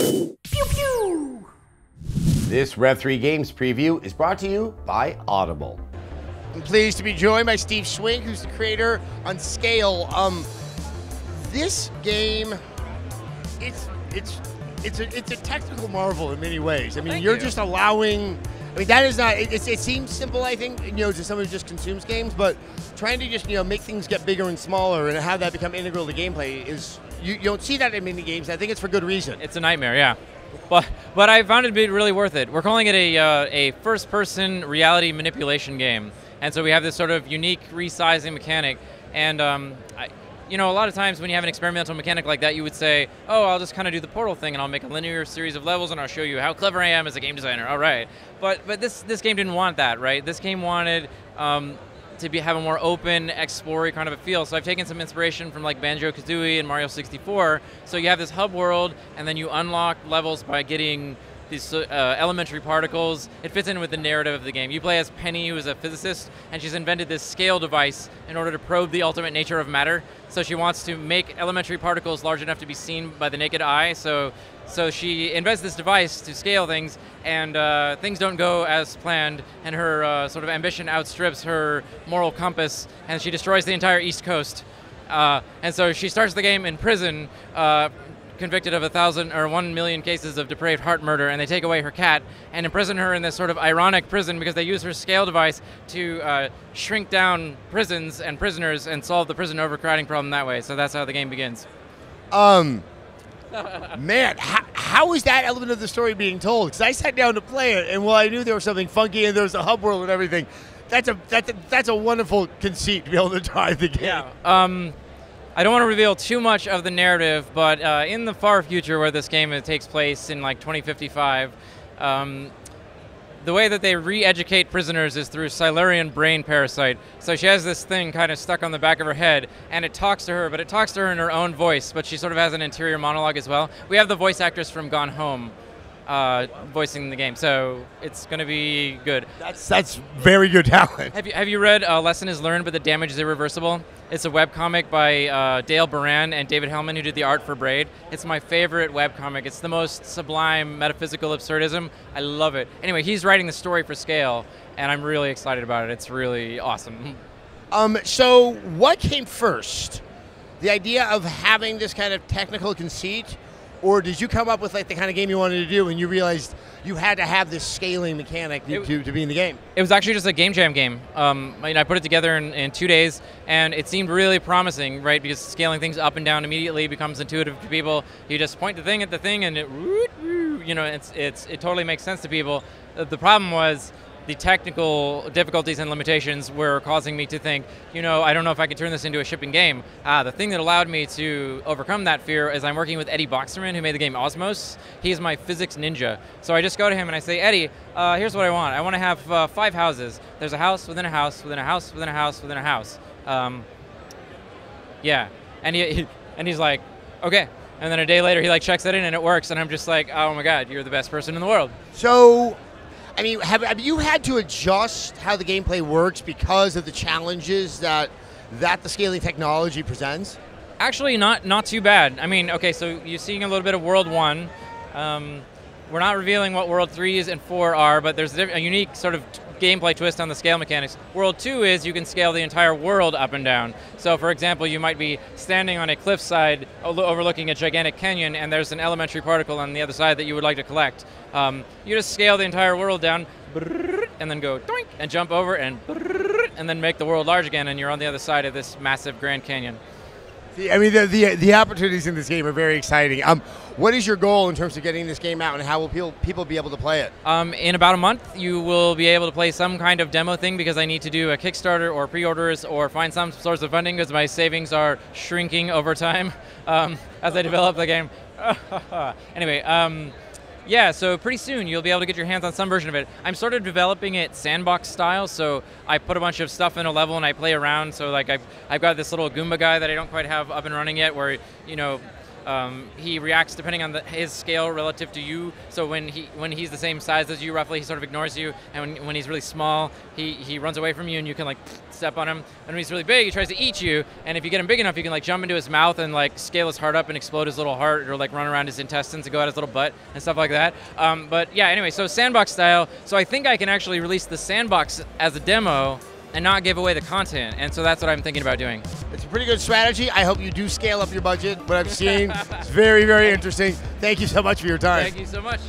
Pew pew! This Rev3 Games preview is brought to you by Audible. I'm pleased to be joined by Steve Swink, who's the creator on Scale. This game, it's a technical marvel in many ways. I mean, you're just allowing. I mean, that is not. It seems simple, I think, to someone who just consumes games, but trying to just make things get bigger and smaller and have that become integral to gameplay is you don't see that in many games. I think it's for good reason. It's a nightmare, yeah. But I found it to be really worth it. We're calling it a first-person reality manipulation game, and so we have this sort of unique resizing mechanic. And a lot of times when you have an experimental mechanic like that, you would say, oh, I'll just kind of do the Portal thing, and I'll make a linear series of levels, and I'll show you how clever I am as a game designer. All right. But this game didn't want that, right? This game wanted to have a more open, explory kind of a feel. So I've taken some inspiration from like Banjo-Kazooie and Mario 64. So you have this hub world, and then you unlock levels by getting these elementary particles. It fits in with the narrative of the game. You play as Penny, who is a physicist, and she's invented this scale device in order to probe the ultimate nature of matter. So she wants to make elementary particles large enough to be seen by the naked eye. So she invents this device to scale things, and things don't go as planned, and her sort of ambition outstrips her moral compass, and she destroys the entire East Coast. And so she starts the game in prison, convicted of 1 million cases of depraved heart murder, and they take away her cat and imprison her in this sort of ironic prison because they use her scale device to shrink down prisons and prisoners and solve the prison overcrowding problem that way. So that's how the game begins. Man, how is that element of the story being told? Because I sat down to play it, and while I knew there was something funky and there was a hub world and everything, that's a wonderful conceit to be able to drive the game. Yeah. I don't want to reveal too much of the narrative, but in the far future where this game takes place in like 2055, the way that they re-educate prisoners is through Silurian brain parasite. So she has this thing kind of stuck on the back of her head, and it talks to her, but it talks to her in her own voice, but she sort of has an interior monologue as well. We have the voice actress from Gone Home voicing the game, so it's going to be good. That's very good talent. Have you read Lesson is Learned, but the Damage is Irreversible? It's a webcomic by Dale Baran and David Hellman, who did the art for Braid. It's my favorite webcomic. It's the most sublime metaphysical absurdism. I love it. Anyway, he's writing the story for Scale, and I'm really excited about it. It's really awesome. So what came first? The idea of having this kind of technical conceit, or did you come up with like the kind of game you wanted to do and you realized you had to have this scaling mechanic to be in the game? It was actually just a game jam game. I put it together in 2 days, and it seemed really promising, right? Because scaling things up and down immediately becomes intuitive to people. You just point the thing at the thing, and it totally makes sense to people. The problem was the technical difficulties and limitations were causing me to think, I don't know if I can turn this into a shipping game. The thing that allowed me to overcome that fear is I'm working with Eddie Boxerman, who made the game Osmos. He's my physics ninja. So I just go to him and I say, Eddie, here's what I want. I want to have 5 houses. There's a house within a house within a house within a house within a house. Yeah, and he's like, okay. And then a day later, he checks it in and it works. And I'm just like, oh my God, you're the best person in the world. So, I mean, have you had to adjust how the gameplay works because of the challenges that the scaling technology presents? Actually, not too bad. I mean, okay, so you're seeing a little bit of World 1. We're not revealing what World 3 and 4 are, but there's a unique sort of gameplay twist on the scale mechanics. World 2 is you can scale the entire world up and down. So, for example, you might be standing on a cliffside overlooking a gigantic canyon, and there's an elementary particle on the other side that you would like to collect. You just scale the entire world down, and then go doink, and jump over, and then make the world large again, and you're on the other side of this massive Grand Canyon. I mean, the opportunities in this game are very exciting. What is your goal in terms of getting this game out, and how will people be able to play it? In about a month, you will be able to play some kind of demo thing, because I need to do a Kickstarter or pre-orders or find some source of funding, because my savings are shrinking over time as I develop the game. Anyway, yeah, so pretty soon you'll be able to get your hands on some version of it. I'm sort of developing it sandbox style, so I put a bunch of stuff in a level and I play around. So I've got this little Goomba guy that I don't quite have up and running yet, where He reacts depending on his scale relative to you. So when he's the same size as you, roughly, he sort of ignores you. And when he's really small, he runs away from you, and you can like step on him. And when he's really big, he tries to eat you. And if you get him big enough, you can like jump into his mouth and like scale his heart up and explode his little heart, or like run around his intestines and go out his little butt and stuff like that. But yeah, anyway, so sandbox style. So I think I can actually release the sandbox as a demo and not give away the content. And so that's what I'm thinking about doing. It's a pretty good strategy. I hope you do scale up your budget. What I've seen is very, very interesting. Thank you so much for your time. Thank you so much.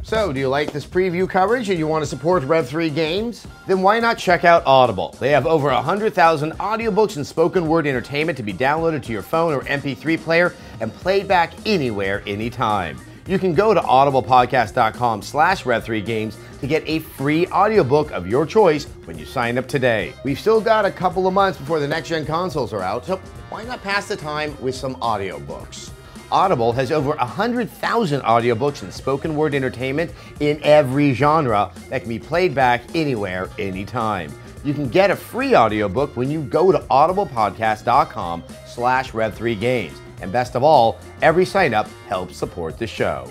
So, do you like this preview coverage and you want to support Rev3 Games? Then why not check out Audible? They have over 100,000 audiobooks and spoken word entertainment to be downloaded to your phone or MP3 player and played back anywhere, anytime. You can go to audiblepodcast.com/Rev3Games to get a free audiobook of your choice when you sign up today. We've still got a couple of months before the next-gen consoles are out, so why not pass the time with some audiobooks? Audible has over 100,000 audiobooks and spoken word entertainment in every genre that can be played back anywhere, anytime. You can get a free audiobook when you go to audiblepodcast.com/Rev3Games. And best of all, every sign-up helps support the show.